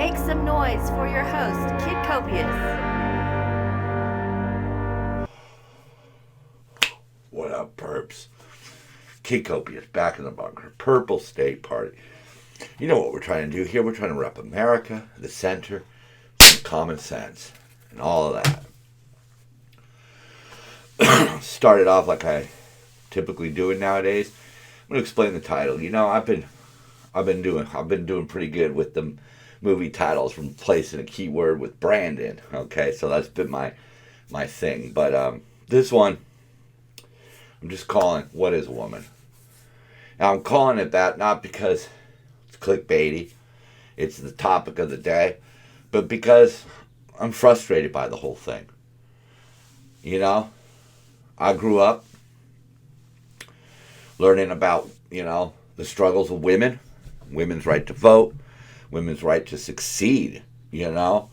Make some noise for your host, Kid Copious. What up, perps? Kid Copious, back in the bunker. Purple State Party. You know what we're trying to do here? We're trying to rep America, the center, some common sense, and all of that. Started off like I typically do it nowadays. I'm going to explain the title. You know, I've been doing pretty good with the movie titles, from placing a keyword with Brandon. Okay, so that's been my thing. But this one, I'm just calling "What is a Woman?" Now I'm calling it that not because it's clickbaity, it's the topic of the day, but because I'm frustrated by the whole thing. You know, I grew up learning about, the struggles of women, women's right to vote, women's right to succeed, the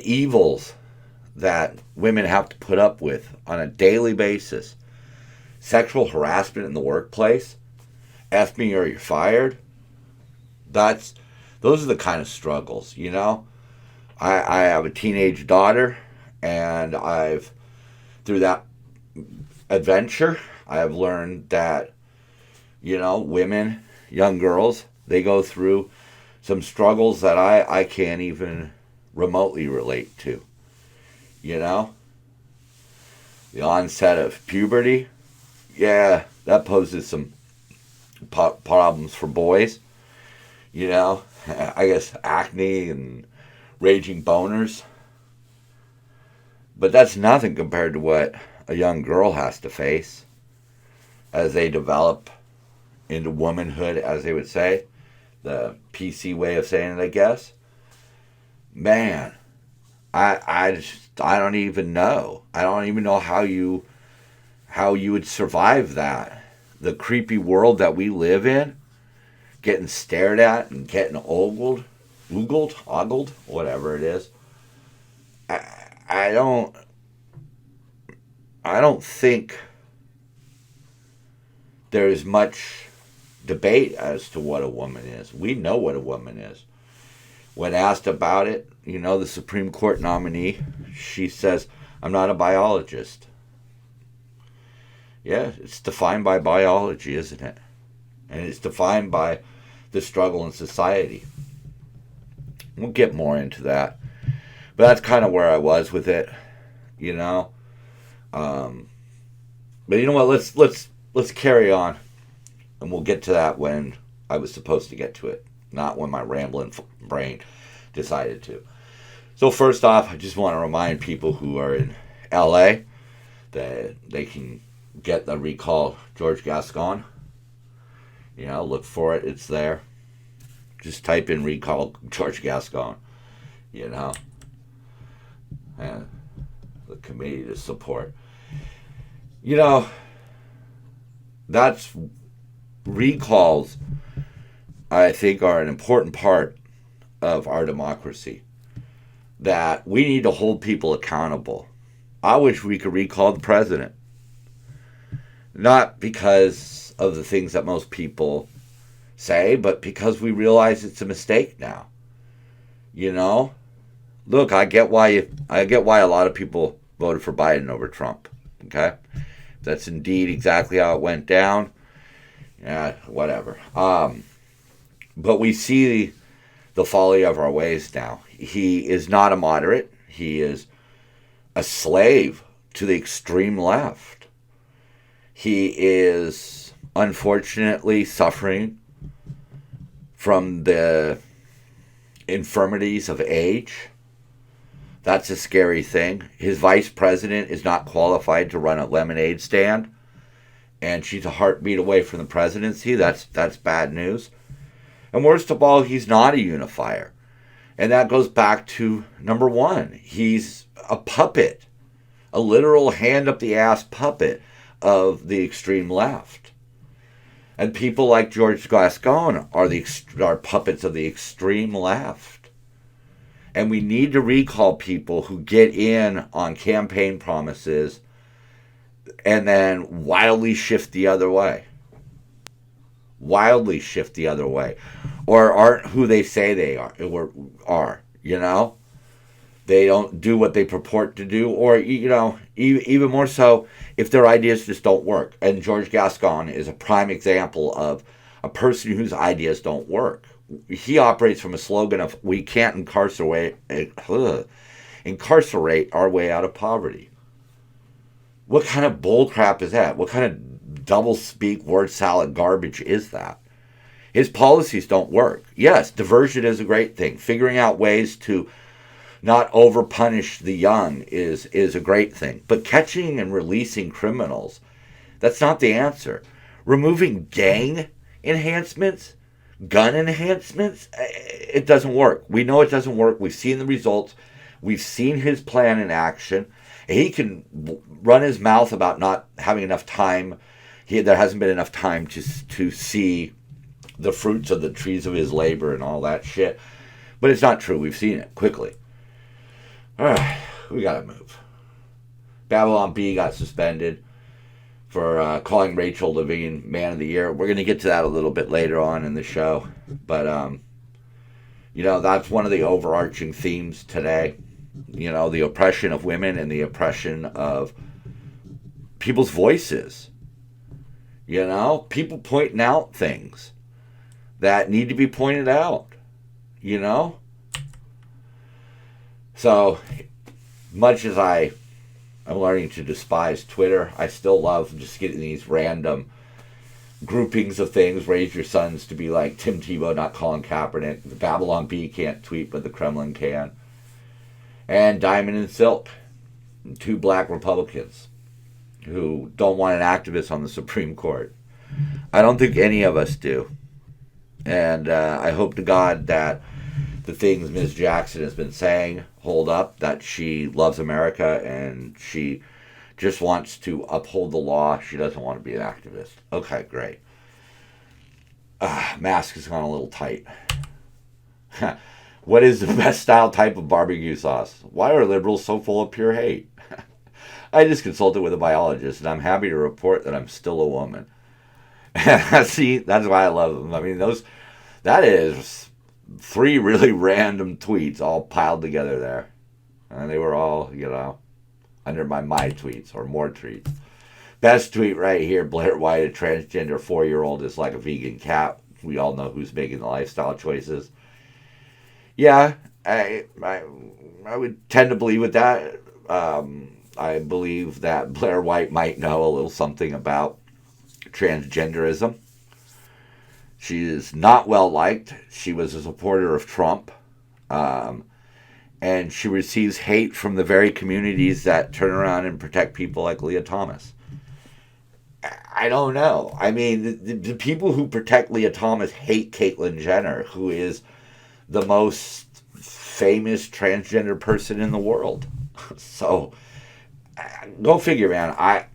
evils that women have to put up with on a daily basis. Sexual harassment in the workplace, F me or you're fired. Those are the kind of struggles, I have a teenage daughter, and through that adventure, I have learned that, women, young girls, they go through some struggles that I can't even remotely relate to. The onset of puberty, yeah, that poses some problems for boys. I guess acne and raging boners. But that's nothing compared to what a young girl has to face as they develop into womanhood, as they would say. The PC way of saying it, I guess. Man, I don't even know. I don't even know how you would survive that. The creepy world that we live in, getting stared at and getting ogled, whatever it is. I don't think there's much debate as to what a woman is. We know what a woman is. When asked about it, the Supreme Court nominee, she says, "I'm not a biologist." Yeah, it's defined by biology, isn't it? And it's defined by the struggle in society. We'll get more into that. But that's kind of where I was with it, But you know what? Let's carry on, and we'll get to that when I was supposed to get to it, not when my rambling brain decided to. So first off, I just want to remind people who are in LA that they can get the Recall George Gascon. Look for it. It's there. Just type in Recall George Gascon. And the committee to support. That's recalls, I think, are an important part of our democracy. That we need to hold people accountable. I wish we could recall the president. Not because of the things that most people say, but because we realize it's a mistake now. Look, I get why a lot of people voted for Biden over Trump. Okay? That's indeed exactly how it went down. Yeah, whatever. But we see the folly of our ways now. He is not a moderate. He is a slave to the extreme left. He is unfortunately suffering from the infirmities of age. That's a scary thing. His vice president is not qualified to run a lemonade stand, and she's a heartbeat away from the presidency. That's bad news. And worst of all, he's not a unifier. And that goes back to number one. He's a puppet, a literal hand-up-the-ass puppet of the extreme left. And people like George Gascon are puppets of the extreme left. And we need to recall people who get in on campaign promises and then wildly shift the other way. or aren't who they say they are, you know? They don't do what they purport to do, or, you know, even more so, if their ideas just don't work. And George Gascon is a prime example of a person whose ideas don't work. He operates from a slogan of, we can't incarcerate our way out of poverty. What kind of bullcrap is that? What kind of double-speak, word salad garbage is that? His policies don't work. Yes, diversion is a great thing. Figuring out ways to not over-punish the young is a great thing. But catching and releasing criminals, that's not the answer. Removing gang enhancements, gun enhancements, it doesn't work. We know it doesn't work. We've seen the results. We've seen his plan in action. He can run his mouth about not having enough time. There hasn't been enough time to see the fruits of the trees of his labor and all that shit. But it's not true. We've seen it quickly. All right, we gotta move. Babylon Bee got suspended for calling Rachel Levine Man of the Year. We're gonna get to that a little bit later on in the show, but you know, that's one of the overarching themes today. You know, the oppression of women and the oppression of people's voices. You know, people pointing out things that need to be pointed out. You know. So, much as I'm learning to despise Twitter, I still love just getting these random groupings of things. Raise your sons to be like Tim Tebow, not Colin Kaepernick. The Babylon Bee can't tweet, but the Kremlin can. And Diamond and Silk, two black Republicans who don't want an activist on the Supreme Court. I don't think any of us do. And I hope to God that the things Ms. Jackson has been saying hold up, that she loves America and she just wants to uphold the law. She doesn't want to be an activist. Okay, great. Mask has gone a little tight. What is the best style type of barbecue sauce? Why are liberals so full of pure hate? I just consulted with a biologist, and I'm happy to report that I'm still a woman. See, that's why I love them. I mean, that is 3 really random tweets all piled together there. And they were all, you know, under my tweets or more tweets. Best tweet right here, Blair White, a transgender 4-year-old is like a vegan cat. We all know who's making the lifestyle choices. Yeah, I would tend to believe with that. I believe that Blair White might know a little something about transgenderism. She is not well liked. She was a supporter of Trump. And she receives hate from the very communities that turn around and protect people like Leah Thomas. I don't know. I mean, the people who protect Leah Thomas hate Caitlyn Jenner, who is the most famous transgender person in the world. So, go figure, man. I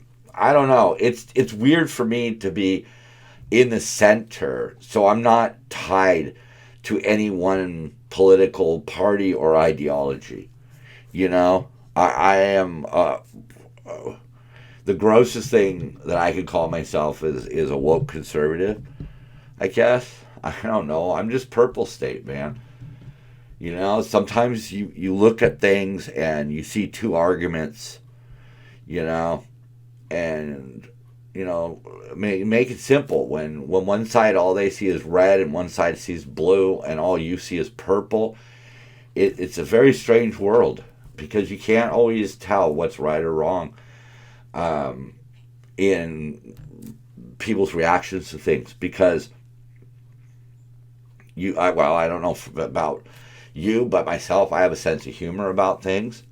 don't know. It's weird for me to be in the center, so I'm not tied to any one political party or ideology. You know, I am the grossest thing that I could call myself is a woke conservative, I guess. I don't know. I'm just purple state, man. You know, sometimes you look at things and you see 2 arguments, you know, and, you know, make it simple. When one side, all they see is red and one side sees blue and all you see is purple, it's a very strange world because you can't always tell what's right or wrong in people's reactions to things because I don't know about you, but myself, I have a sense of humor about things.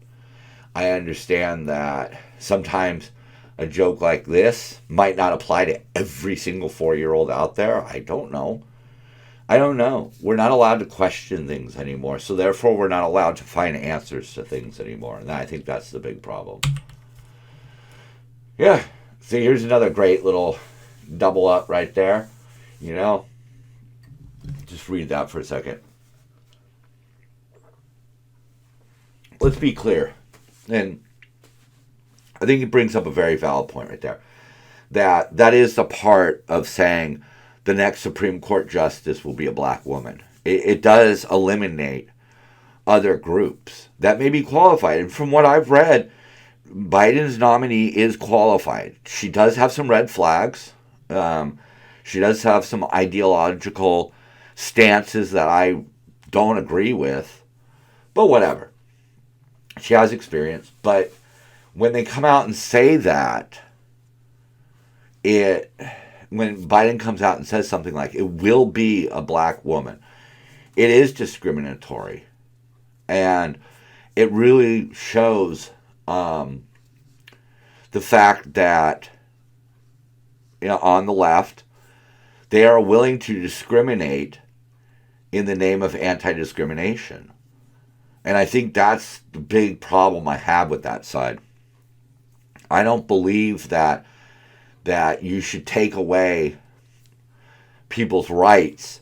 I understand that sometimes a joke like this might not apply to every single 4-year-old out there. I don't know. We're not allowed to question things anymore, so therefore we're not allowed to find answers to things anymore, and I think that's the big problem. Yeah, see, here's another great little double up right there, you know. Just read that for a second. Let's be clear, and I think it brings up a very valid point right there, that is the part of saying the next Supreme Court justice will be a black woman. It does eliminate other groups that may be qualified. And from what I've read, Biden's nominee is qualified. She does have some red flags. She does have some ideological stances that I don't agree with. But whatever. She has experience. But when they come out and say that, when Biden comes out and says something like, it will be a black woman, it is discriminatory. And it really shows the fact that, on the left, they are willing to discriminate in the name of anti-discrimination. And I think that's the big problem I have with that side. I don't believe that you should take away people's rights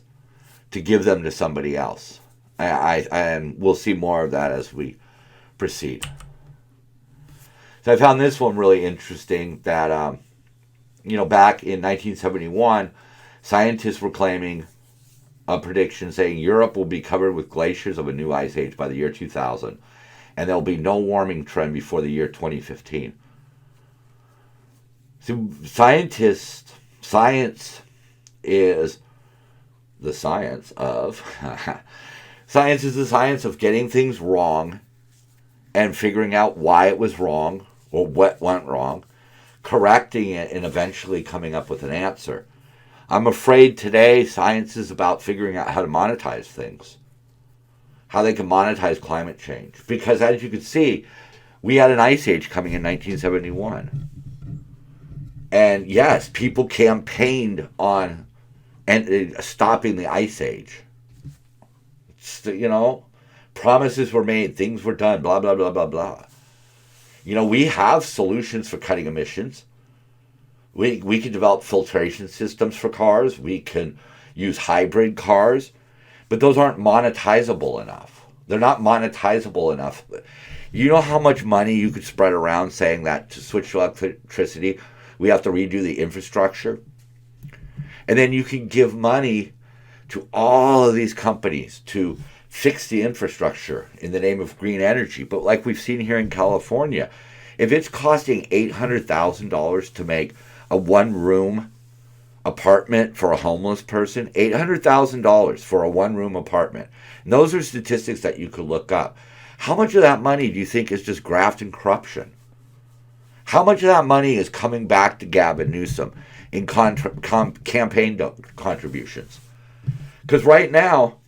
to give them to somebody else. And we'll see more of that as we proceed. So I found this one really interesting that, back in 1971, scientists were claiming a prediction saying Europe will be covered with glaciers of a new ice age by the year 2000, and there will be no warming trend before the year 2015. So science is the science of science is the science of getting things wrong and figuring out why it was wrong or what went wrong, correcting it, and eventually coming up with an answer. I'm afraid today science is about figuring out how to monetize things, how they can monetize climate change. Because as you can see, we had an ice age coming in 1971. And yes, people campaigned on stopping the ice age. Promises were made, things were done, blah, blah, blah, blah, blah. We have solutions for cutting emissions. We can develop filtration systems for cars. We can use hybrid cars. But those aren't monetizable enough. They're not monetizable enough. You know how much money you could spread around saying that to switch to electricity, we have to redo the infrastructure? And then you can give money to all of these companies to fix the infrastructure in the name of green energy. But like we've seen here in California, if it's costing $800,000 to make a one-room apartment for a homeless person, $800,000 for a one-room apartment. And those are statistics that you could look up. How much of that money do you think is just graft and corruption? How much of that money is coming back to Gavin Newsom in campaign contributions? Because right now,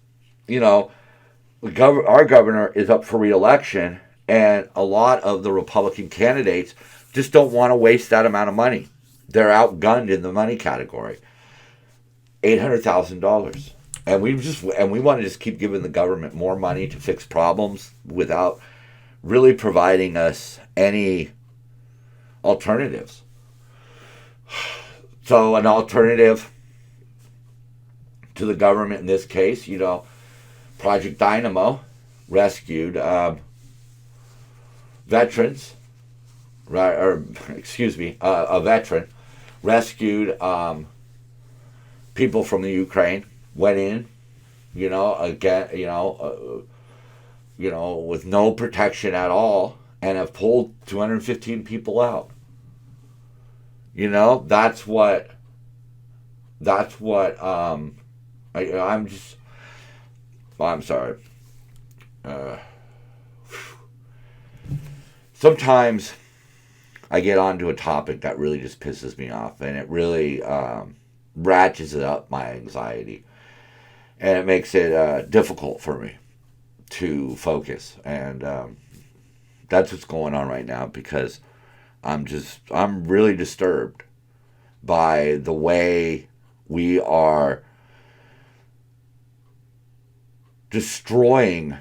our governor is up for re-election, and a lot of the Republican candidates just don't want to waste that amount of money. They're outgunned in the money category. $800,000. And we want to just keep giving the government more money to fix problems without really providing us any alternatives. So an alternative to the government in this case, Project Dynamo rescued veterans, a veteran rescued people from the Ukraine, went in, with no protection at all, and have pulled 215 people out. I'm sorry. Sometimes I get onto a topic that really just pisses me off, and it really ratchets up my anxiety, and it makes it difficult for me to focus. And that's what's going on right now, because I'm really disturbed by the way we are destroying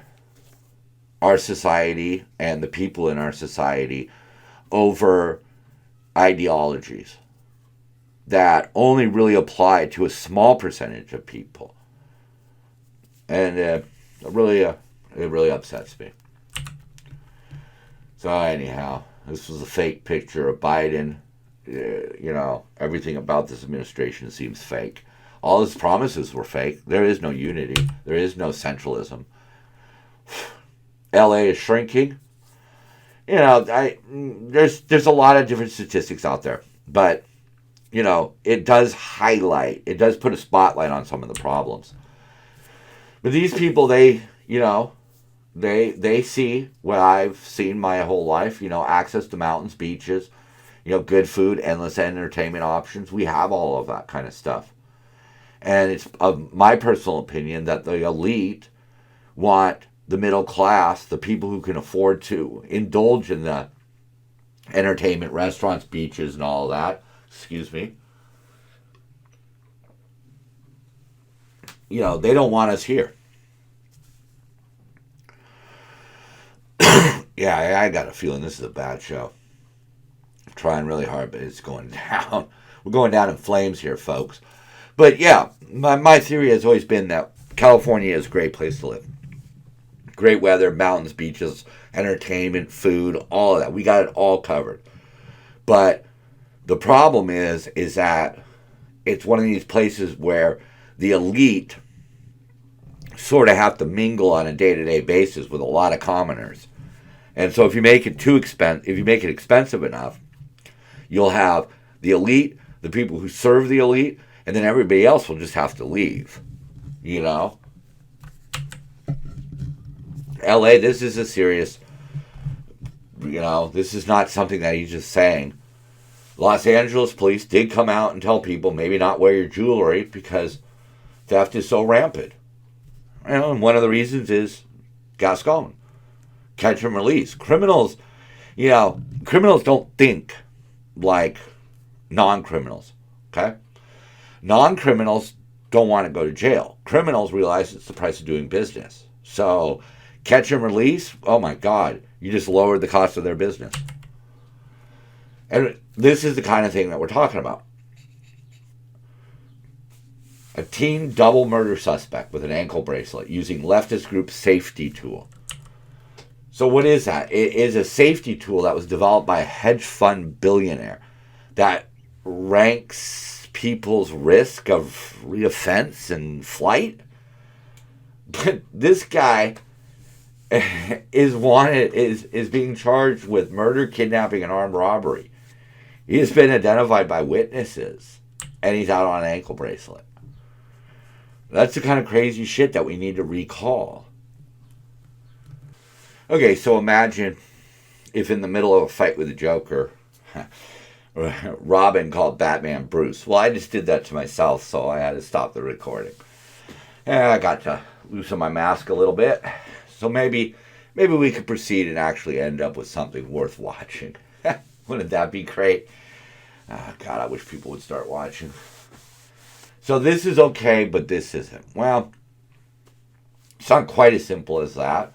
our society and the people in our society over ideologies that only really apply to a small percentage of people. And it really upsets me. So anyhow, this was a fake picture of Biden. Everything about this administration seems fake. All his promises were fake. There is no unity. There is no centralism. LA is shrinking. You know, there's a lot of different statistics out there, but you know, it does put a spotlight on some of the problems. But these people, they see what I've seen my whole life, you know, access to mountains, beaches, you know, good food, endless entertainment options. We have all of that kind of stuff. And it's my personal opinion that the elite want the middle class, the people who can afford to indulge in the entertainment, restaurants, beaches, and all of that. Excuse me. You know, they don't want us here. Yeah, I got a feeling this is a bad show. I'm trying really hard, but it's going down. We're going down in flames here, folks. But yeah, my theory has always been that California is a great place to live. Great weather, mountains, beaches, entertainment, food, all of that. We got it all covered. But the problem is that it's one of these places where the elite sort of have to mingle on a day-to-day basis with a lot of commoners. And so if you make it expensive enough, you'll have the elite, the people who serve the elite, and then everybody else will just have to leave. You know? LA, this is a serious, you know, this is not something that he's just saying. Los Angeles police did come out and tell people maybe not wear your jewelry because theft is so rampant. You know, and one of the reasons is Gascon. Catch and release. Criminals don't think like non-criminals, okay? Non-criminals don't want to go to jail. Criminals realize it's the price of doing business. So, catch and release, oh my God, you just lowered the cost of their business. And this is the kind of thing that we're talking about. A teen double murder suspect with an ankle bracelet using leftist group safety tool. So what is that? It is a safety tool that was developed by a hedge fund billionaire that ranks people's risk of reoffense and flight. But this guy is being charged with murder, kidnapping, and armed robbery. He has been identified by witnesses, and he's out on an ankle bracelet. That's the kind of crazy shit that we need to recall. Okay, so imagine if in the middle of a fight with the Joker, Robin called Batman Bruce. Well, I just did that to myself, so I had to stop the recording. And I got to loosen my mask a little bit. So maybe we could proceed and actually end up with something worth watching. Wouldn't that be great? Oh, God, I wish people would start watching. So this is okay, but this isn't. Well, it's not quite as simple as that.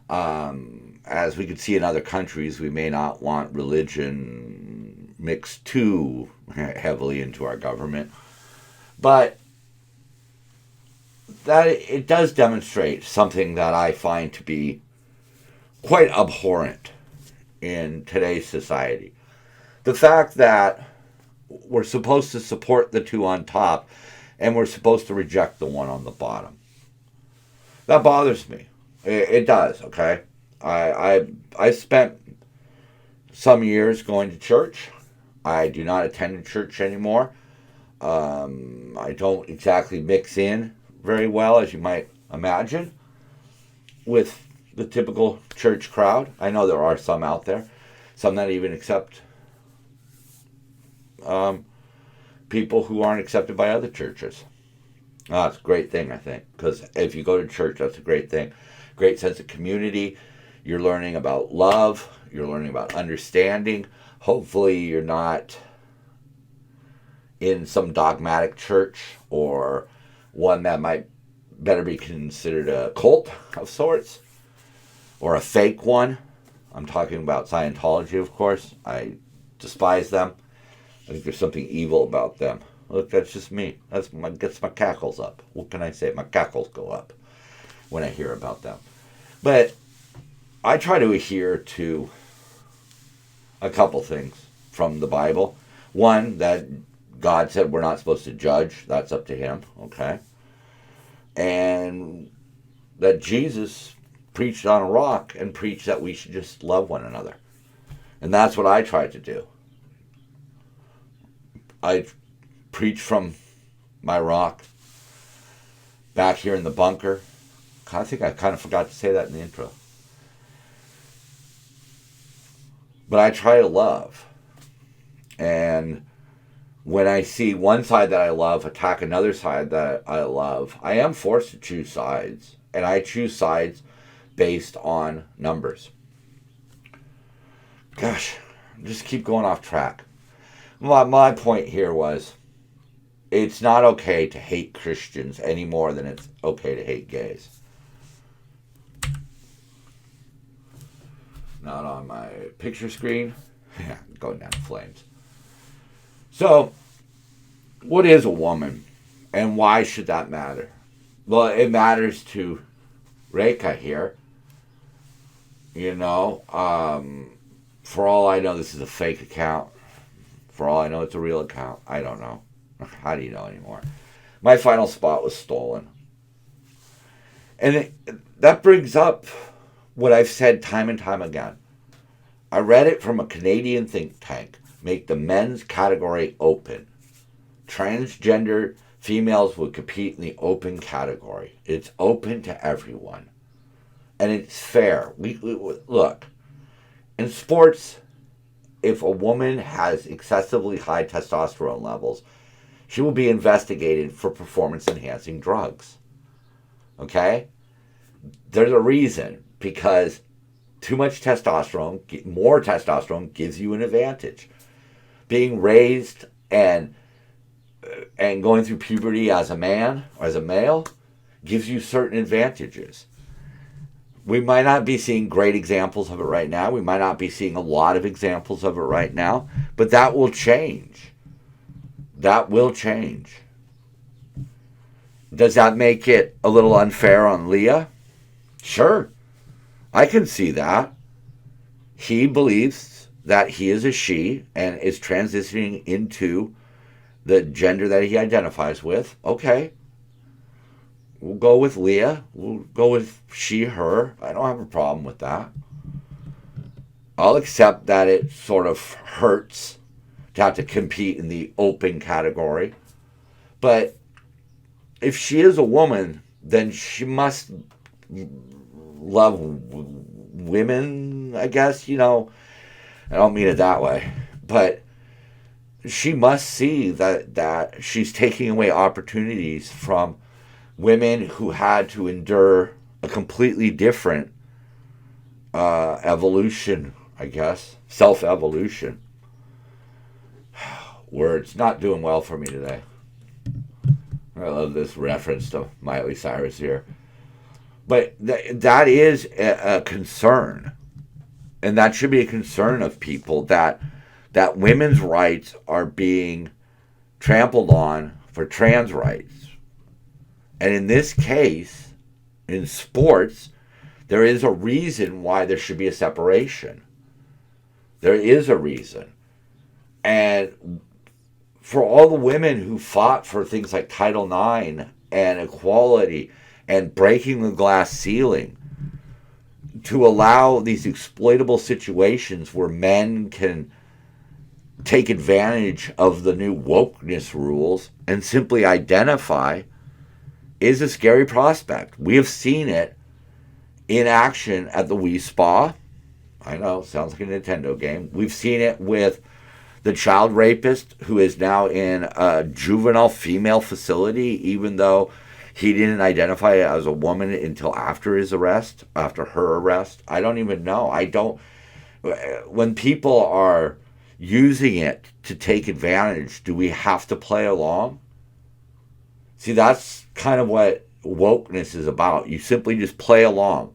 As we could see in other countries, we may not want religion mixed too heavily into our government. But that it does demonstrate something that I find to be quite abhorrent in today's society. The fact that we're supposed to support the two on top and we're supposed to reject the one on the bottom. That bothers me. It does, okay? I spent some years going to church. I do not attend a church anymore. I don't exactly mix in very well, as you might imagine, with the typical church crowd. I know there are some out there, some that even accept people who aren't accepted by other churches. It's a great thing, I think, because if you go to church, that's a great thing. Great sense of community. You're learning about love. You're learning about understanding. Hopefully you're not in some dogmatic church or one that might better be considered a cult of sorts or a fake one. I'm talking about Scientology, of course. I despise them. I think there's something evil about them. Look, that's just me. Gets my cackles up. What can I say? My cackles go up when I hear about them. But I try to adhere to a couple things from the Bible. One, that God said we're not supposed to judge. That's up to him, okay? And that Jesus preached on a rock and preached that we should just love one another. And that's what I tried to do. I preached from my rock back here in the bunker. I think I kind of forgot to say that in the intro. But I try to love. And when I see one side that I love attack another side that I love, I am forced to choose sides. And I choose sides based on numbers. Gosh, just keep going off track. My point here was, it's not okay to hate Christians any more than it's okay to hate gays. Not on my picture screen. Yeah, going down in flames. So, what is a woman? And why should that matter? Well, it matters to Reka here. You know, for all I know, this is a fake account. For all I know, it's a real account. I don't know. How do you know anymore? My final spot was stolen. And that brings up what I've said time and time again. I read it from a Canadian think tank. Make the men's category open. Transgender females would compete in the open category. It's open to everyone. And it's fair. We look, in sports, if a woman has excessively high testosterone levels, she will be investigated for performance-enhancing drugs. Okay? There's a reason, because too much testosterone, more testosterone, gives you an advantage. Being raised and going through puberty as a man, or as a male, gives you certain advantages. We might not be seeing great examples of it right now. We might not be seeing a lot of examples of it right now, but that will change. That will change. Does that make it a little unfair on Leah? Sure. I can see that. He believes that he is a she and is transitioning into the gender that he identifies with. Okay. We'll go with Leah. We'll go with she, her. I don't have a problem with that. I'll accept that it sort of hurts to have to compete in the open category. But if she is a woman, then she must love women, I guess. You know, I don't mean it that way. But she must see that she's taking away opportunities from women who had to endure a completely different evolution, I guess. Self-evolution. Words not doing well for me today. I love this reference to Miley Cyrus here. But that is a concern. And that should be a concern of people, that women's rights are being trampled on for trans rights. And in this case, in sports, there is a reason why there should be a separation. There is a reason. And for all the women who fought for things like Title IX and equality and breaking the glass ceiling, to allow these exploitable situations where men can take advantage of the new wokeness rules and simply identify, is a scary prospect. We have seen it in action at the Wii Spa. I know, sounds like a Nintendo game. We've seen it with the child rapist who is now in a juvenile female facility, even though he didn't identify as a woman until after his arrest, after her arrest. I don't even know. When people are using it to take advantage, do we have to play along? See, that's kind of what wokeness is about. You simply just play along.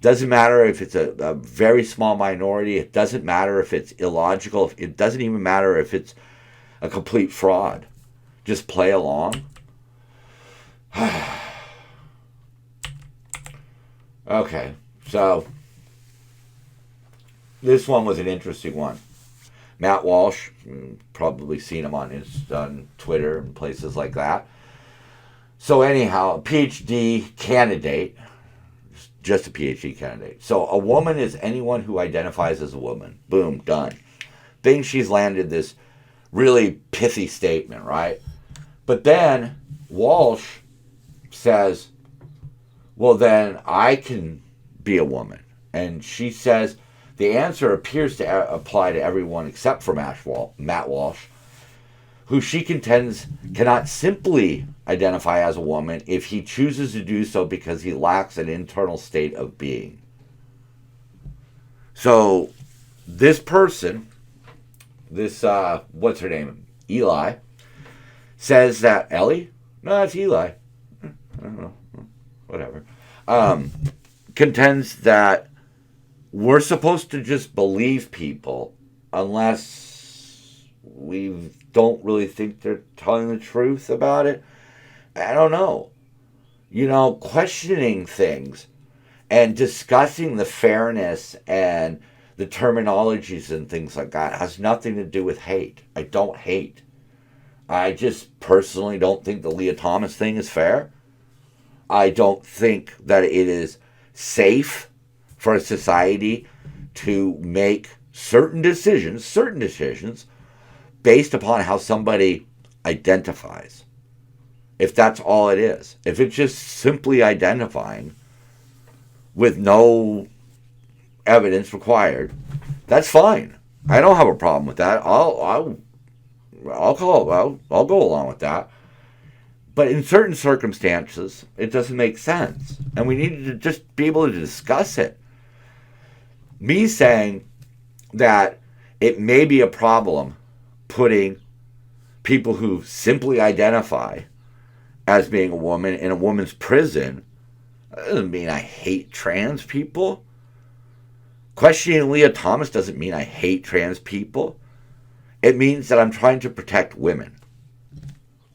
Doesn't matter if it's a very small minority. It doesn't matter if it's illogical. It doesn't even matter if it's a complete fraud. Just play along. Okay, so this one was an interesting one. Matt Walsh, probably seen him on Twitter and places like that. So anyhow, a PhD candidate, just a PhD candidate. So a woman is anyone who identifies as a woman. Boom, done. Think she's landed this really pithy statement, right? But then Walsh says, well, then I can be a woman. And she says the answer appears to apply to everyone except for Matt Walsh, who she contends cannot simply identify as a woman if he chooses to do so because he lacks an internal state of being. So this person, what's her name? Eli, says that Ellie? No, it's Eli. I don't know. Whatever. Contends that we're supposed to just believe people unless we don't really think they're telling the truth about it. I don't know. Questioning things and discussing the fairness and the terminologies and things like that has nothing to do with hate. I don't hate. I just personally don't think the Leah Thomas thing is fair. I don't think that it is safe for a society to make certain decisions based upon how somebody identifies. If that's all it is. If it's just simply identifying with no evidence required, that's fine. I don't have a problem with that. I'll go along with that. But in certain circumstances, it doesn't make sense. And we need to just be able to discuss it. Me saying that it may be a problem putting people who simply identify as being a woman in a woman's prison doesn't mean I hate trans people. Questioning Leah Thomas doesn't mean I hate trans people. It means that I'm trying to protect women.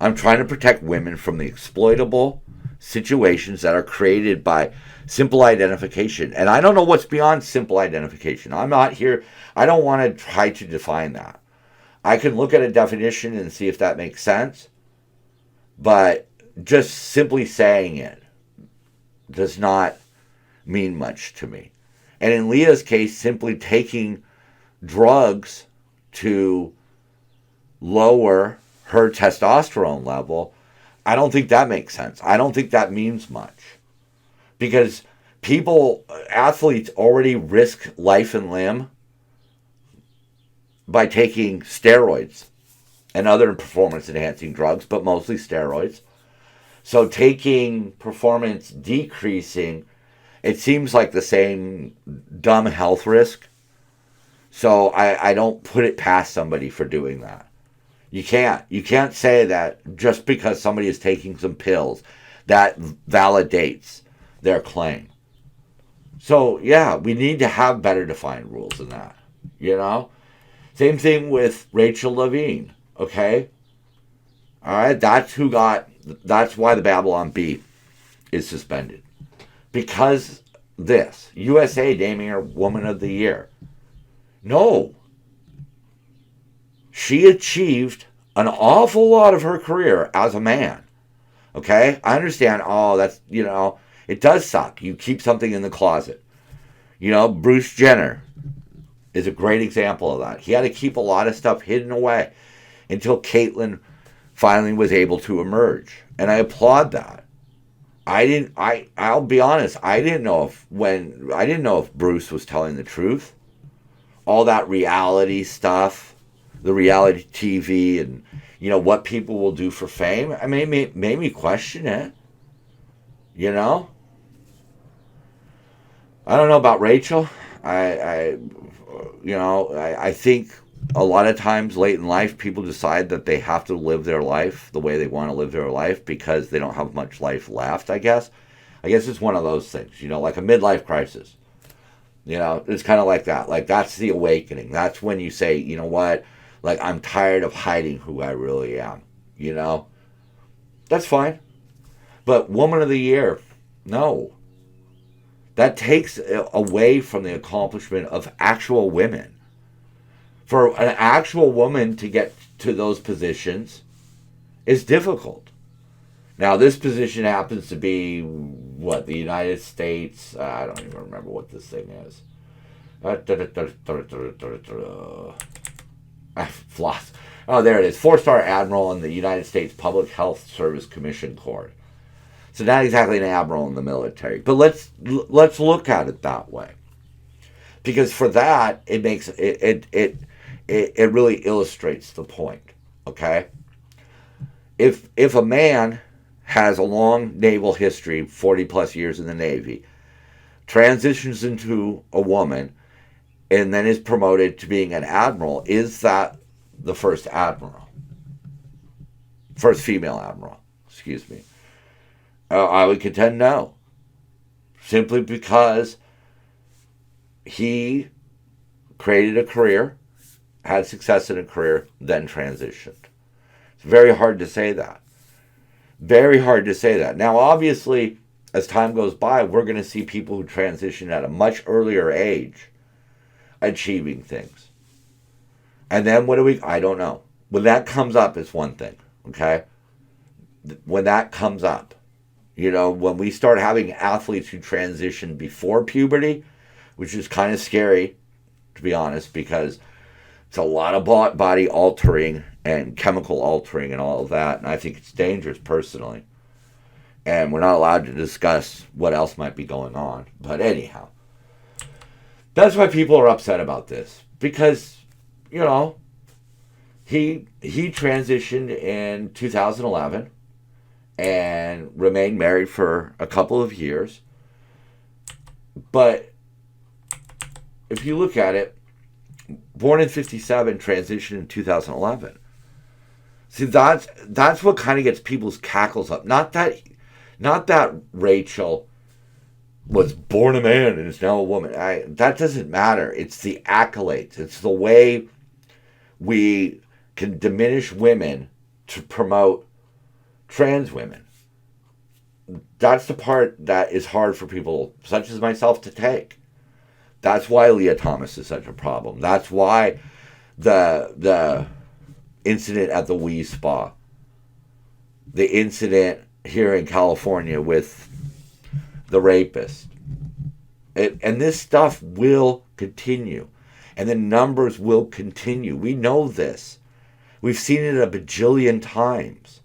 I'm trying to protect women from the exploitable situations that are created by simple identification. And I don't know what's beyond simple identification. I'm not here. I don't want to try to define that. I can look at a definition and see if that makes sense. But just simply saying it does not mean much to me. And in Leah's case, simply taking drugs to lower her testosterone level, I don't think that makes sense. I don't think that means much. Because athletes already risk life and limb by taking steroids and other performance-enhancing drugs, but mostly steroids. So taking performance decreasing, it seems like the same dumb health risk. So I don't put it past somebody for doing that. You can't say that just because somebody is taking some pills, that validates their claim. So yeah, we need to have better defined rules than that. Same thing with Rachel Levine. Okay, all right, that's why the Babylon Bee is suspended, because this USA naming her Woman of the Year. No. She achieved an awful lot of her career as a man. Okay? I understand, that's, it does suck. You keep something in the closet. Bruce Jenner is a great example of that. He had to keep a lot of stuff hidden away until Caitlyn finally was able to emerge. And I applaud that. I'll be honest, I didn't know if Bruce was telling the truth. All that reality stuff, the reality TV, and what people will do for fame. I mean, made me question it. I don't know about Rachel. I think a lot of times late in life, people decide that they have to live their life the way they want to live their life because they don't have much life left. I guess it's one of those things. Like a midlife crisis. It's kind of like that. Like, that's the awakening. That's when you say, you know what? Like, I'm tired of hiding who I really am. That's fine. But Woman of the Year, no. That takes away from the accomplishment of actual women. For an actual woman to get to those positions is difficult. Now, this position happens to be, what, the United States? I don't even remember what this thing is. I've lost. Oh, there it is. 4-star admiral in the United States Public Health Service Commission Corps. So not exactly an admiral in the military, but let's look at it that way, because for that it makes it really illustrates the point. Okay, if a man has a long naval history, 40 plus years in the Navy, transitions into a woman, and then is promoted to being an admiral, is that the first admiral? First female admiral, excuse me. I would contend no. Simply because he created a career, had success in a career, then transitioned. It's very hard to say that. Very hard to say that. Now, obviously, as time goes by, we're going to see people who transition at a much earlier age achieving things. And then what do we... I don't know. When that comes up is one thing, okay? When that comes up, you know, when we start having athletes who transition before puberty, which is kind of scary, to be honest, because it's a lot of body altering and chemical altering and all of that, and I think it's dangerous personally. And we're not allowed to discuss what else might be going on. But anyhow, that's why people are upset about this, because, you know, he transitioned in 2011 and remained married for a couple of years. But if you look at it, born in 57, transitioned in 2011. See, that's what kind of gets people's cackles up. Not that Rachel was born a man and is now a woman. That doesn't matter. It's the accolades. It's the way we can diminish women to promote trans women. That's the part that is hard for people such as myself to take. That's why Leah Thomas is such a problem. That's why the incident at the Wee Spa, the incident here in California with the rapist, and this stuff will continue, and the numbers will continue. We know this. We've seen it a bajillion times.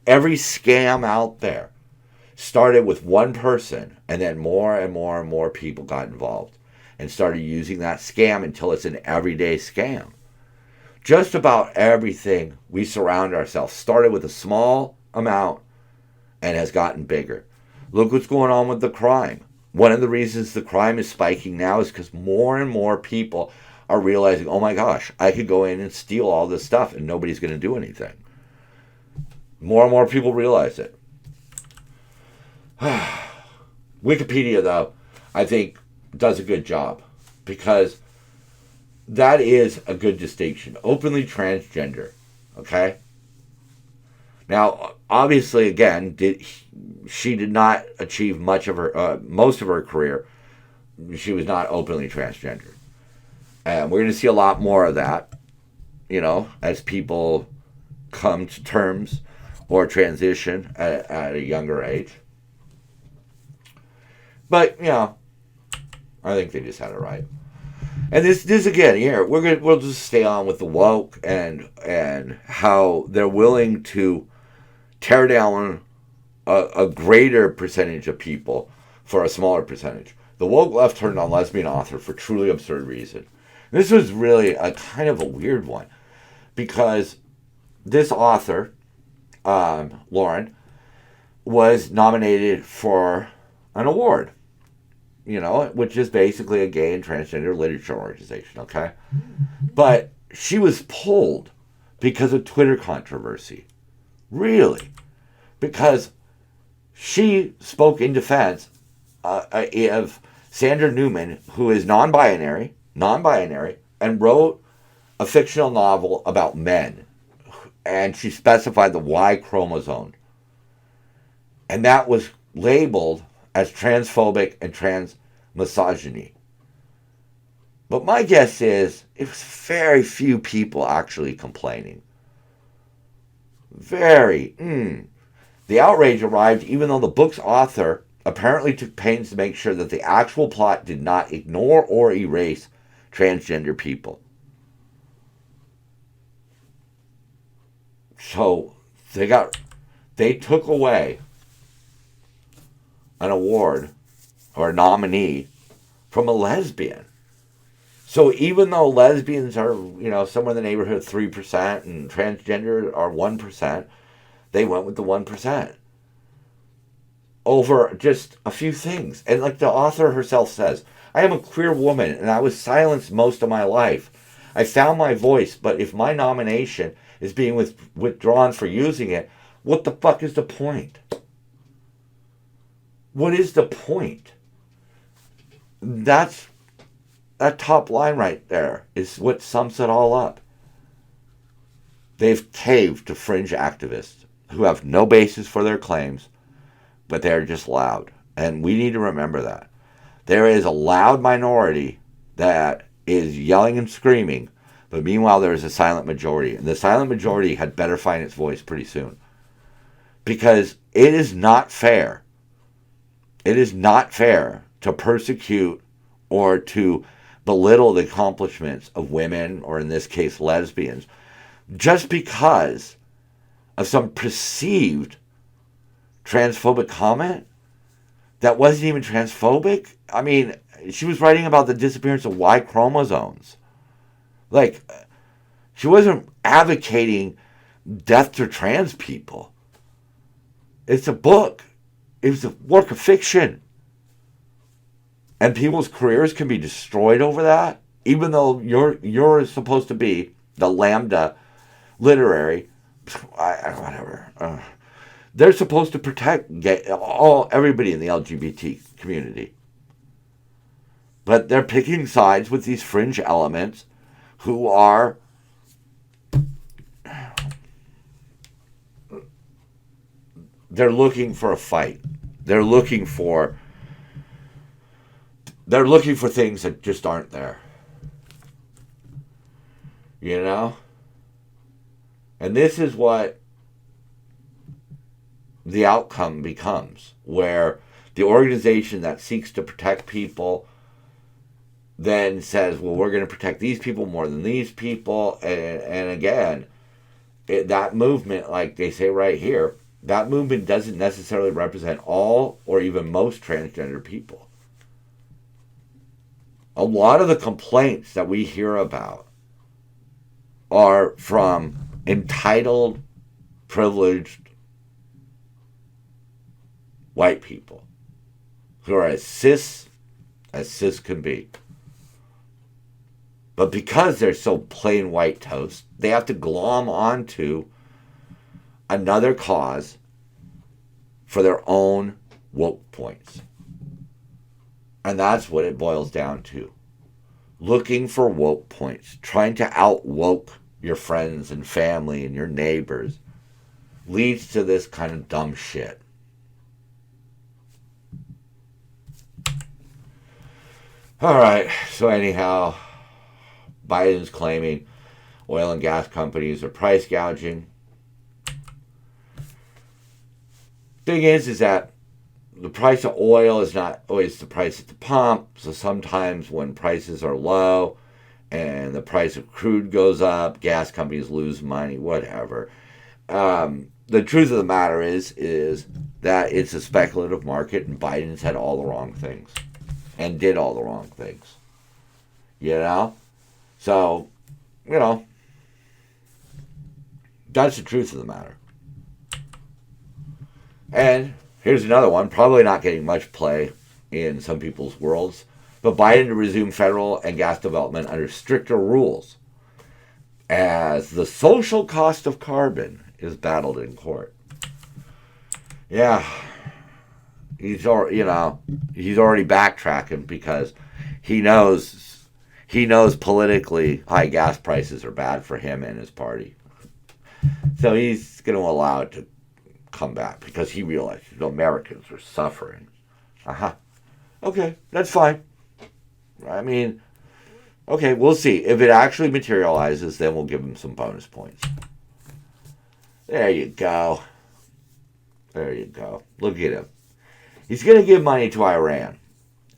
Every scam out there started with one person, and then more and more and more people got involved and started using that scam until it's an everyday scam. Just about everything we surround ourselves started with a small amount and has gotten bigger. Look what's going on with the crime. One of the reasons the crime is spiking now is because more and more people are realizing, oh my gosh, I could go in and steal all this stuff and nobody's going to do anything. More and more people realize it. Wikipedia, though, I think does a good job, because that is a good distinction. Openly transgender, okay? Now, obviously, again, she did not achieve most of her career. She was not openly transgender. And we're going to see a lot more of that, you know, as people come to terms or transition at a younger age. But, you know, I think they just had it right. And this again, here, we'll just stay on with the woke and how they're willing to tear down a greater percentage of people for a smaller percentage. The woke left turned on lesbian author for truly absurd reason. This was really a kind of a weird one, because this author, Lauren, was nominated for an award, you know, which is basically a gay and transgender literature organization, okay? But she was pulled because of Twitter controversy. Really? Because she spoke in defense of Sandra Newman, who is non-binary, and wrote a fictional novel about men. And she specified the Y chromosome. And that was labeled as transphobic and trans misogyny. But my guess is it was very few people actually complaining. Very. The outrage arrived even though the book's author apparently took pains to make sure that the actual plot did not ignore or erase transgender people. So they took away an award or a nominee from a lesbian. So even though lesbians are, somewhere in the neighborhood of 3% and transgender are 1%, they went with the 1% over just a few things. And like the author herself says, I am a queer woman and I was silenced most of my life. I found my voice, but if my nomination is being withdrawn for using it, what the fuck is the point? What is the point? That top line right there is what sums it all up. They've caved to fringe activists who have no basis for their claims, but they're just loud. And we need to remember that. There is a loud minority that is yelling and screaming, but meanwhile there is a silent majority. And the silent majority had better find its voice pretty soon. Because it is not fair. It is not fair to persecute or to belittle the accomplishments of women, or in this case lesbians, just because of some perceived transphobic comment that wasn't even transphobic. I mean, she was writing about the disappearance of Y chromosomes. Like, she wasn't advocating death to trans people. It's a book. It was a work of fiction. And people's careers can be destroyed over that, even though you're supposed to be the lambda literary, whatever. They're supposed to protect everybody in the LGBT community. But they're picking sides with these fringe elements who are they're looking for a fight. They're looking for things that just aren't there. And this is what the outcome becomes, where the organization that seeks to protect people then says, well, we're going to protect these people more than these people. And again, that movement, like they say right here, that movement doesn't necessarily represent all or even most transgender people. A lot of the complaints that we hear about are from entitled, privileged white people who are as cis can be. But because they're so plain white toast, they have to glom onto another cause for their own woke points. And that's what it boils down to. Looking for woke points, trying to out-woke your friends and family and your neighbors leads to this kind of dumb shit. All right, so anyhow, Biden's claiming oil and gas companies are price gouging. Thing is that the price of oil is not always the price at the pump. So sometimes when prices are low and the price of crude goes up, gas companies lose money, whatever. The truth of the matter is that it's a speculative market, and Biden's had all the wrong things and did all the wrong things. So, that's the truth of the matter. And here's another one, probably not getting much play in some people's worlds, but Biden to resume federal and gas development under stricter rules as the social cost of carbon is battled in court. Yeah, he's already backtracking because he knows politically high gas prices are bad for him and his party. So he's going to allow it to come back because he realizes Americans are suffering. Okay, that's fine. I mean, Okay, we'll see. If it actually materializes, then we'll give him some bonus points. There you go. There you go. Look at him. He's going to give money to Iran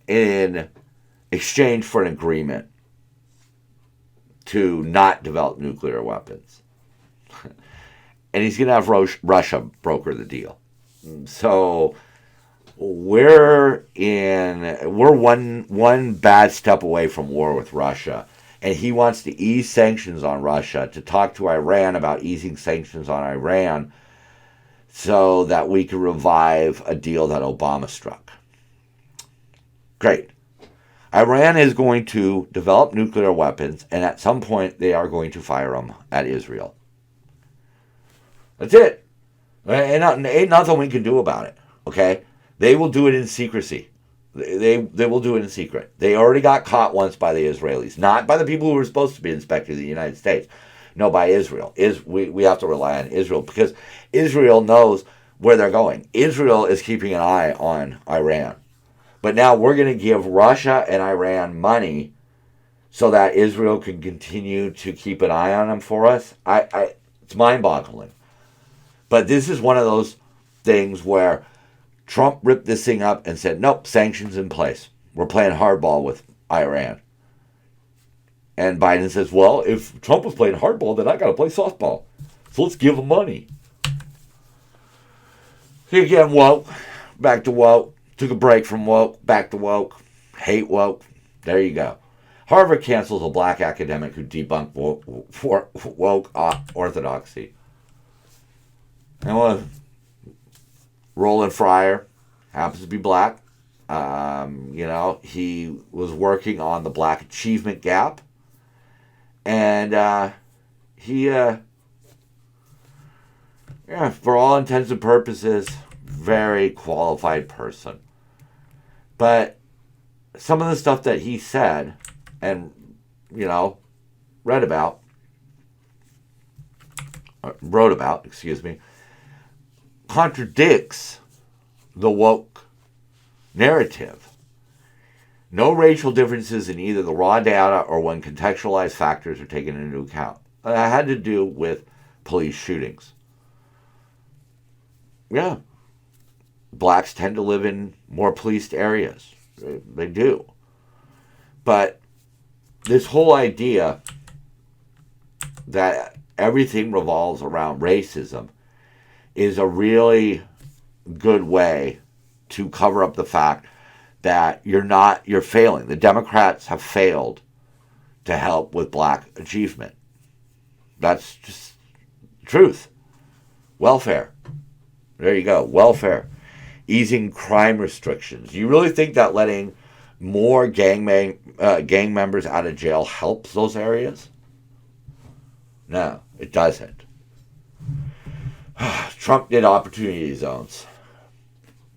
in exchange for an agreement to not develop nuclear weapons. And he's going to have Russia broker the deal. So we're one bad step away from war with Russia. And he wants to ease sanctions on Russia, to talk to Iran about easing sanctions on Iran so that we can revive a deal that Obama struck. Great. Iran is going to develop nuclear weapons, and at some point they are going to fire them at Israel. That's it. Ain't nothing we can do about it, okay? They will do it in secrecy. They will do it in secret. They already got caught once by the Israelis, not by the people who were supposed to be inspecting the United States. No, by Israel. We have to rely on Israel because Israel knows where they're going. Israel is keeping an eye on Iran. But now we're going to give Russia and Iran money so that Israel can continue to keep an eye on them for us. It's mind-boggling. But this is one of those things where Trump ripped this thing up and said, nope, sanctions in place. We're playing hardball with Iran. And Biden says, well, if Trump was playing hardball, then I got to play softball. So let's give him money. So again, woke. Back to woke. Took a break from woke. Back to woke. Hate woke. There you go. Harvard cancels a black academic who debunked woke orthodoxy. And Roland Fryer happens to be black. He was working on the Black Achievement Gap. And for all intents and purposes, very qualified person. But some of the stuff that he said and, wrote about, contradicts the woke narrative. No racial differences in either the raw data or when contextualized factors are taken into account. That had to do with police shootings. Yeah. Blacks tend to live in more policed areas. They do. But this whole idea that everything revolves around racism is a really good way to cover up the fact that you're failing. The Democrats have failed to help with black achievement. That's just truth. Welfare. There you go. Welfare. Easing crime restrictions. You really think that letting more gang members out of jail helps those areas? No, it doesn't. Trump did opportunity zones.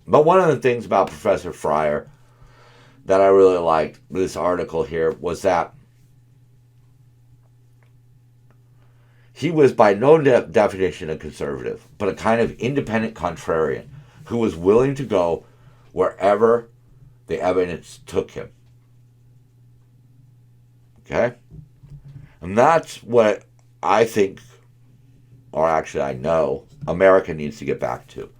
But one of the things about Professor Fryer that I really liked with this article here was that he was by no definition a conservative, but a kind of independent contrarian who was willing to go wherever the evidence took him. Okay? And that's what I think, or actually I know, America needs to get back to.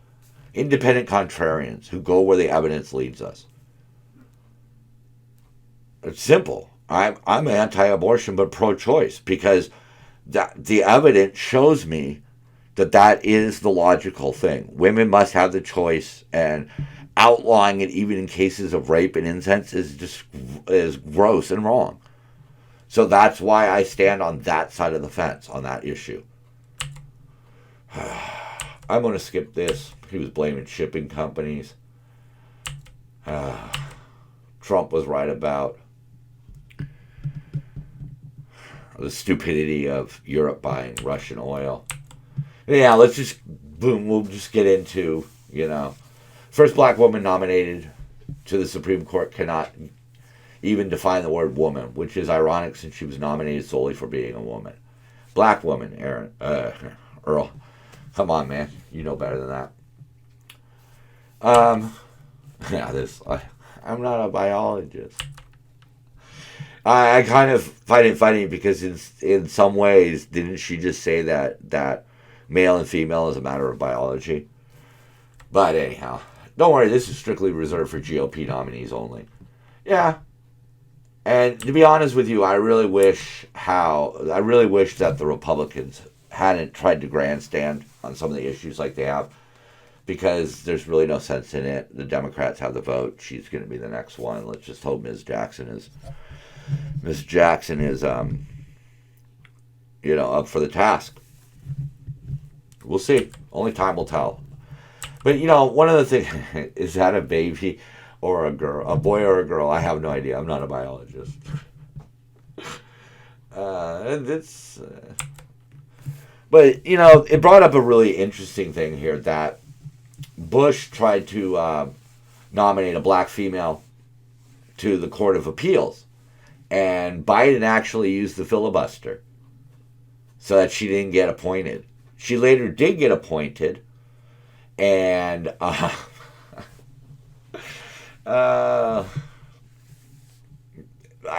Independent contrarians who go where the evidence leads us. It's simple. I'm anti-abortion but pro-choice because the evidence shows me that is the logical thing. Women must have the choice, and outlawing it even in cases of rape and incest is gross and wrong. So that's why I stand on that side of the fence on that issue. I'm going to skip this. He was blaming shipping companies. Trump was right about the stupidity of Europe buying Russian oil. Yeah, we'll just get into, first black woman nominated to the Supreme Court cannot even define the word woman, which is ironic since she was nominated solely for being a woman. Black woman, Earl. Come on, man. You know better than that. I'm not a biologist. I kind of find it funny because in some ways, didn't she just say that male and female is a matter of biology? But anyhow, don't worry. This is strictly reserved for GOP nominees only. Yeah. And to be honest with you, I really wish that the Republicans hadn't tried to grandstand on some of the issues like they have, because there's really no sense in it. The Democrats have the vote. She's going to be the next one. Let's just hope Ms. Jackson is up for the task. We'll see. Only time will tell. But one of the things is that a baby or a girl, a boy or a girl. I have no idea. I'm not a biologist. But it brought up a really interesting thing here that Bush tried to nominate a black female to the Court of Appeals, and Biden actually used the filibuster so that she didn't get appointed. She later did get appointed, and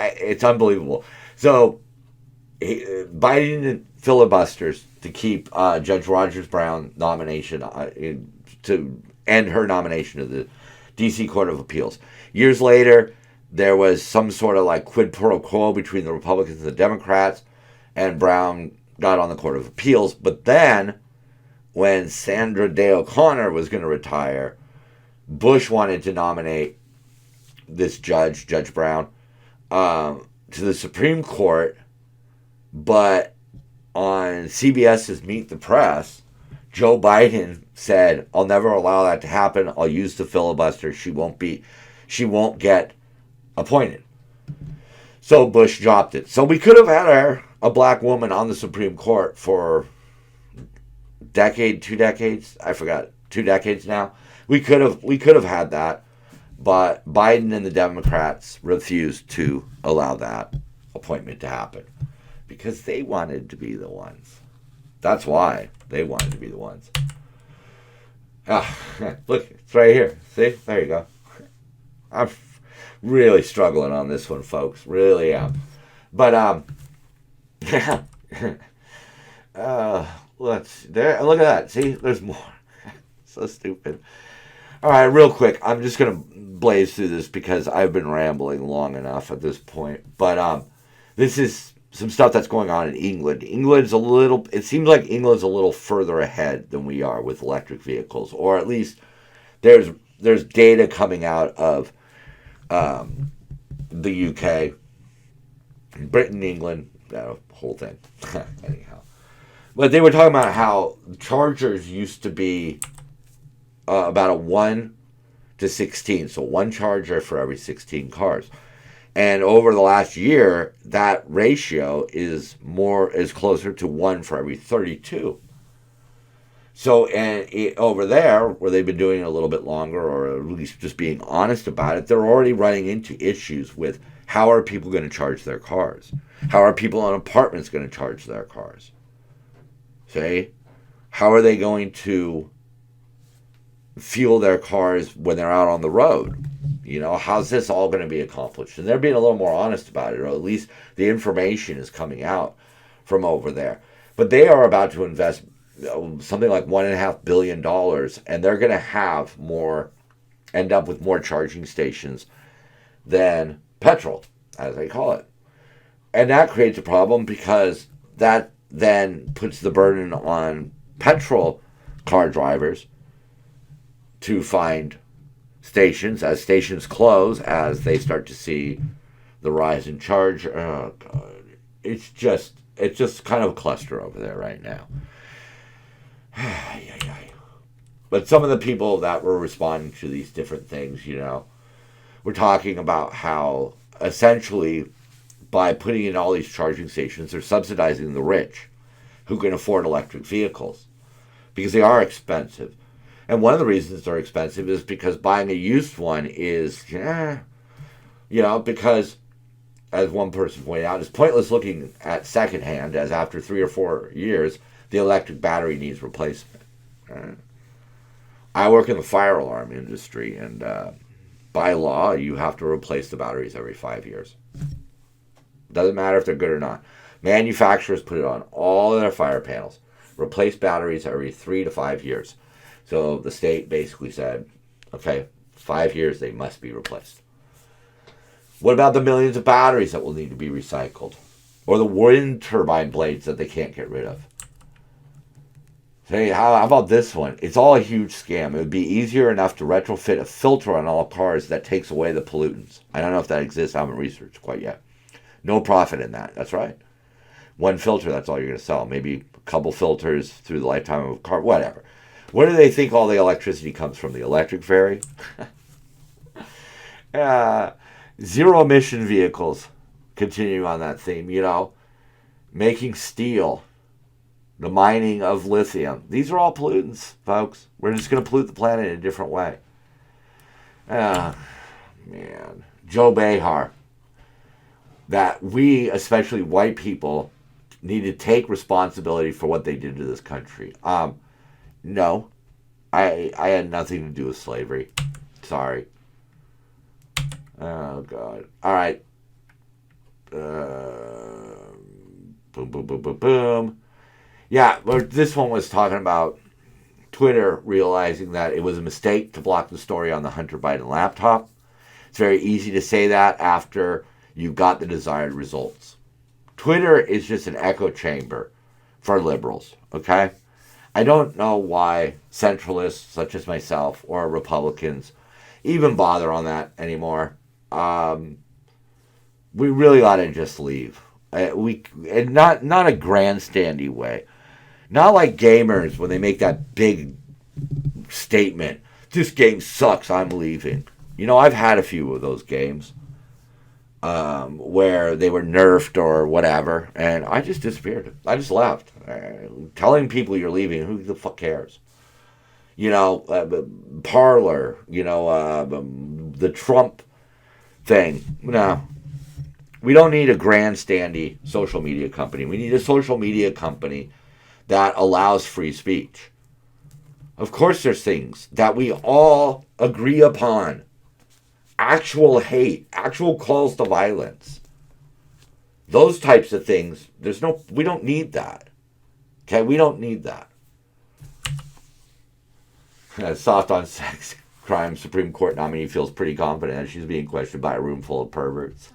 it's unbelievable. So Biden filibusters to keep Judge Rogers Brown nomination to end her nomination to the D.C. Court of Appeals. Years later, there was some sort of like quid pro quo between the Republicans and the Democrats, and Brown got on the Court of Appeals. But then, when Sandra Day O'Connor was going to retire, Bush wanted to nominate this Judge Brown, to the Supreme Court, but on CBS's Meet the Press, Joe Biden said, "I'll never allow that to happen. I'll use the filibuster. She won't get appointed." So Bush dropped it. So we could have had a black woman on the Supreme Court for two decades. I forgot, 2 decades now. We could have had that, but Biden and the Democrats refused to allow that appointment to happen because they wanted to be the ones. That's why they wanted to be the ones. Look, it's right here. See? There you go. I'm really struggling on this one, folks. Really am. But, yeah. Look at that. See? There's more. So stupid. All right, real quick. I'm just going to blaze through this because I've been rambling long enough at this point. But this is some stuff that's going on in England. It seems like England's a little further ahead than we are with electric vehicles. Or at least there's data coming out of the UK, Britain, England, that whole thing. Anyhow. But they were talking about how chargers used to be about a 1 to 16. So one charger for every 16 cars. And over the last year, that ratio is closer to 1 for every 32. So, over there, where they've been doing it a little bit longer, or at least just being honest about it, they're already running into issues with how are people going to charge their cars? How are people in apartments going to charge their cars? See? How are they going to fuel their cars when they're out on the road? How's this all going to be accomplished? And they're being a little more honest about it, or at least the information is coming out from over there. But they are about to invest something like $1.5 billion, and they're going to end up with more charging stations than petrol, as they call it. And that creates a problem because that then puts the burden on petrol car drivers to find stations, as stations close, as they start to see the rise in charge. Oh God, it's just kind of a cluster over there right now. But some of the people that were responding to these different things, were talking about how essentially by putting in all these charging stations, they're subsidizing the rich who can afford electric vehicles because they are expensive. And one of the reasons they're expensive is because buying a used one is, because, as one person pointed out, it's pointless looking at secondhand, as after 3 or 4 years, the electric battery needs replacement. I work in the fire alarm industry, and by law, you have to replace the batteries every 5 years. Doesn't matter if they're good or not. Manufacturers put it on all of their fire panels. Replace batteries every 3 to 5 years. So the state basically said, okay, 5 years they must be replaced. What about the millions of batteries that will need to be recycled? Or the wind turbine blades that they can't get rid of? Hey, how about this one? It's all a huge scam. It would be easier enough to retrofit a filter on all cars that takes away the pollutants. I don't know if that exists. I haven't researched quite yet. No profit in that. That's right. One filter, that's all you're going to sell. Maybe a couple filters through the lifetime of a car, whatever. Where do they think all the electricity comes from? The electric ferry? Zero emission vehicles. Continuing on that theme, making steel. The mining of lithium. These are all pollutants, folks. We're just going to pollute the planet in a different way. Man. Joe Behar. That we, especially white people, need to take responsibility for what they did to this country. No. I had nothing to do with slavery. Sorry. Oh, God. All right. Boom, boom, boom, boom, boom. Yeah, but this one was talking about Twitter realizing that it was a mistake to block the story on the Hunter Biden laptop. It's very easy to say that after you got the desired results. Twitter is just an echo chamber for liberals, okay? I don't know why centralists such as myself or Republicans even bother on that anymore. We really ought to just leave. Not a grandstandy way. Not like gamers when they make that big statement, this game sucks, I'm leaving. I've had a few of those games where they were nerfed or whatever, and I just disappeared. I just left. Telling people you're leaving, who the fuck cares? Parlor, the Trump thing. No. We don't need a grandstandy social media company. We need a social media company that allows free speech. Of course there's things that we all agree upon. Actual hate, actual calls to violence. Those types of things, we don't need that. Okay, we don't need that. Soft on sex crime Supreme Court nominee feels pretty confident that she's being questioned by a room full of perverts.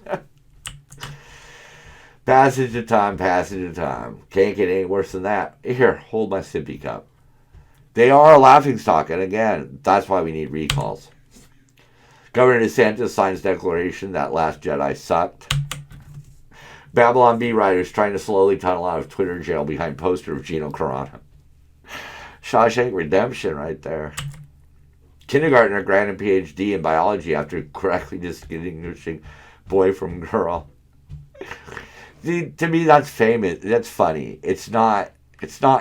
Passage of time. Can't get any worse than that. Here, hold my sippy cup. They are a laughingstock, and again, that's why we need recalls. Governor DeSantis signs declaration that Last Jedi sucked. Babylon Bee writers trying to slowly tunnel out of Twitter jail behind poster of Gino Carano. Shawshank Redemption right there. Kindergartner granted PhD in biology after correctly distinguishing boy from girl. See, to me, that's famous. That's funny. It's not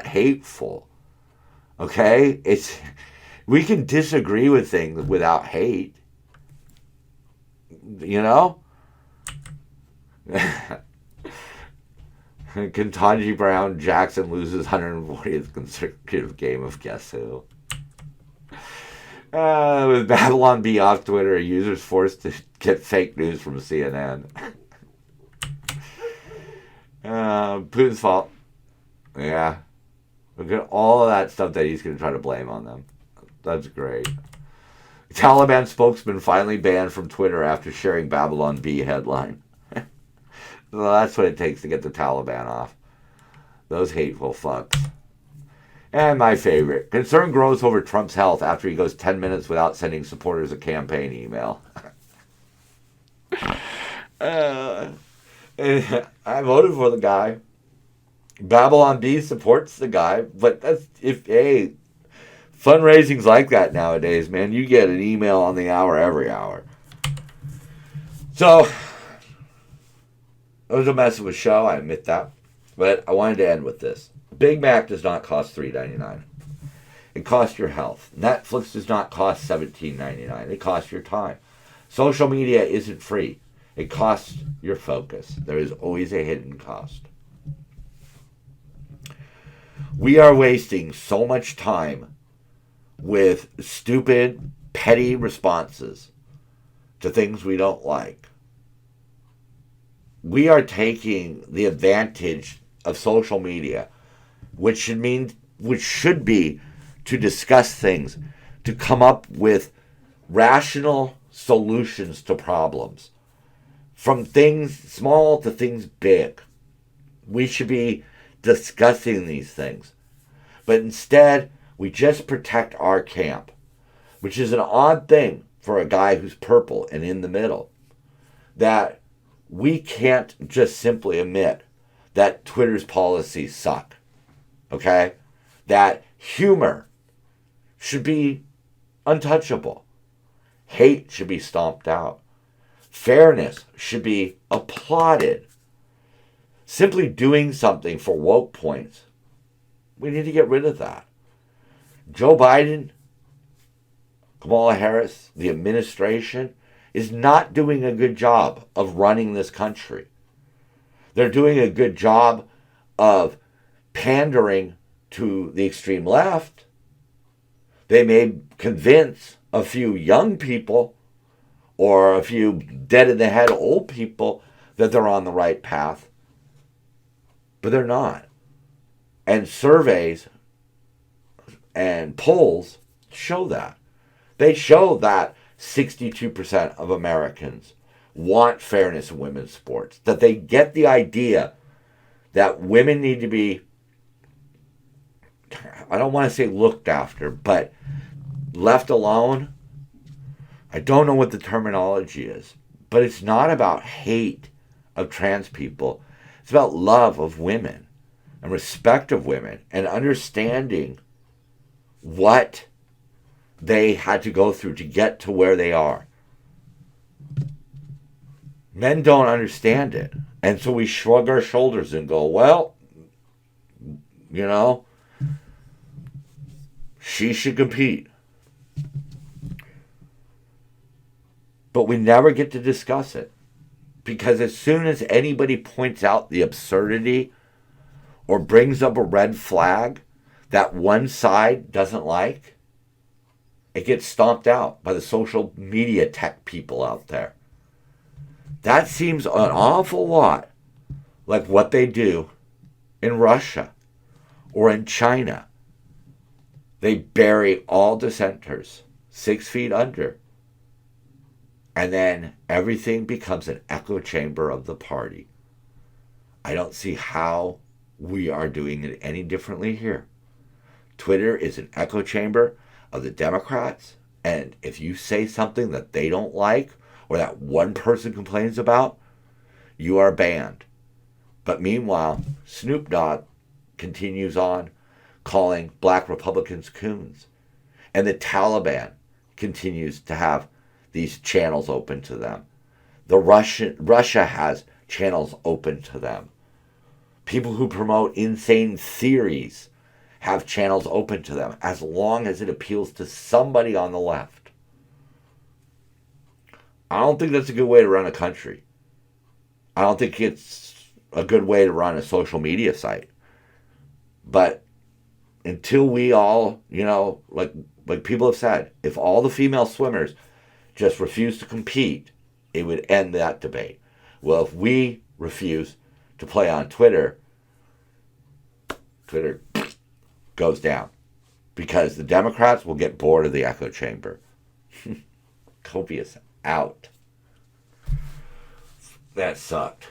hateful. Okay? We can disagree with things without hate. Ketanji Brown Jackson loses 140th consecutive game of Guess Who. With Babylon Bee off Twitter, users forced to get fake news from CNN. Putin's fault. Yeah. Look at all of that stuff that he's going to try to blame on them. That's great. Taliban spokesman finally banned from Twitter after sharing Babylon Bee headline. Well, that's what it takes to get the Taliban off. Those hateful fucks. And my favorite. Concern grows over Trump's health after he goes 10 minutes without sending supporters a campaign email. I voted for the guy. Babylon Bee supports the guy. But fundraising's like that nowadays, man. You get an email on the hour every hour. So, it was a mess of a show, I admit that. But I wanted to end with this. Big Mac does not cost $3.99. It costs your health. Netflix does not cost $17.99. It costs your time. Social media isn't free. It costs your focus. There is always a hidden cost. We are wasting so much time with stupid, petty responses to things we don't like. we are taking the advantage of social media, which should be to discuss things, to come up with rational solutions to problems. From things small to things big. We should be discussing these things. But instead, we just protect our camp, which is an odd thing for a guy who's purple and in the middle. That we can't just simply admit that Twitter's policies suck. Okay? That humor should be untouchable. Hate should be stomped out. Fairness should be applauded. Simply doing something for woke points, we need to get rid of that. Joe Biden, Kamala Harris, the administration is not doing a good job of running this country. They're doing a good job of pandering to the extreme left. They may convince a few young people or a few dead-in-the-head old people that they're on the right path, but they're not. And surveys and polls show that. They show that 62% of Americans want fairness in women's sports, that they get the idea that women need to be, I don't want to say looked after, but left alone. I don't know what the terminology is, but it's not about hate of trans people. It's about love of women and respect of women and understanding what they had to go through to get to where they are. Men don't understand it. And so we shrug our shoulders and go, well, you know, she should compete. But we never get to discuss it. Because as soon as anybody points out the absurdity or brings up a red flag that one side doesn't like, it gets stomped out by the social media tech people out there. That seems an awful lot like what they do in Russia or in China. They bury all dissenters 6 feet under. And then everything becomes an echo chamber of the party. I don't see how we are doing it any differently here. Twitter is an echo chamber of the Democrats. And if you say something that they don't like or that one person complains about, you are banned. But meanwhile, Snoop Dogg continues on calling black Republicans coons. And the Taliban continues to have these channels open to them. Russia has channels open to them. People who promote insane theories have channels open to them as long as it appeals to somebody on the left. I don't think that's a good way to run a country. I don't think it's a good way to run a social media site. But until we all, like people have said, if all the female swimmers just refuse to compete, it would end that debate. Well, if we refuse to play on Twitter, Twitter goes down. Because the Democrats will get bored of the echo chamber. Copious out. That sucked.